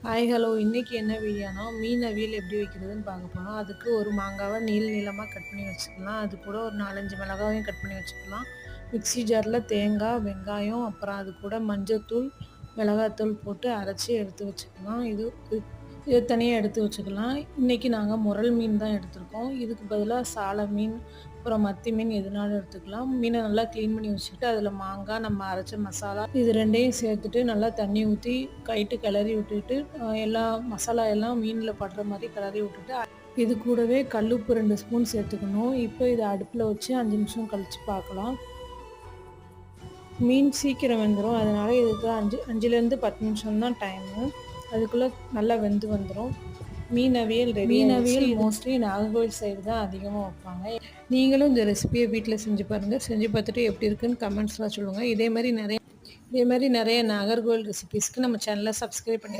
Hi hello இன்றைக்கி என்ன வீடியோனா மீன் அவியல் எப்படி வைக்கிறதுன்னு பார்க்க போகிறோம். அதுக்கு ஒரு மாங்காவை நீளமாக கட் பண்ணி வச்சுக்கலாம். அது கூட ஒரு 4-5 மிளகாயும் கட் பண்ணி வச்சுக்கலாம். மிக்ஸி ஜாரில் தேங்காய், வெங்காயம், அப்புறம் அது கூட மஞ்சள்தூள், மிளகாத்தூள் போட்டு அரைச்சி எடுத்து வச்சுக்கலாம். இது தனியாக எடுத்து வச்சுக்கலாம். இன்றைக்கி நாங்கள் முரல் மீன் தான் எடுத்திருக்கோம். இதுக்கு பதிலாக சாலை மீன், அப்புறம் மத்தி மீன் எதுனாலும் எடுத்துக்கலாம். மீனை நல்லா க்ளீன் பண்ணி வச்சுட்டு அதில் மாங்காய், நம்ம அரைச்ச மசாலா இது ரெண்டையும் சேர்த்துட்டு நல்லா தண்ணி ஊற்றி கைட்டு கிளறி விட்டுட்டு எல்லா மசாலா எல்லாம் மீனில் படுற மாதிரி கிளறி விட்டுட்டு இது கூடவே கல்லுப்பு 2 ஸ்பூன் சேர்த்துக்கணும். இப்போ இதை அடுப்பில் வச்சு 5 நிமிஷம் கழித்து பார்க்கலாம். மீன் சீக்கிரம் வெந்துடும். அதனால் இதுக்கு 5லேருந்து 10 நிமிஷம் தான் டைமு. அதுக்குள்ளே நல்லா வெந்து வந்துடும். மீன் அவியல் ரெடி. மீன் அவியல் மோஸ்ட்லி நாகர்கோவில் சைடு தான் அதிகமாக வைப்பாங்க. நீங்களும் இந்த ரெசிபியை வீட்டில் செஞ்சு பாருங்கள். செஞ்சு பார்த்துட்டு எப்படி இருக்குன்னு கமெண்ட்ஸ்லாம் சொல்லுங்கள். இதே மாதிரி நிறைய நாகர்கோவில் ரெசிபீஸ்க்கு நம்ம சேனலை சப்ஸ்கிரைப் பண்ணி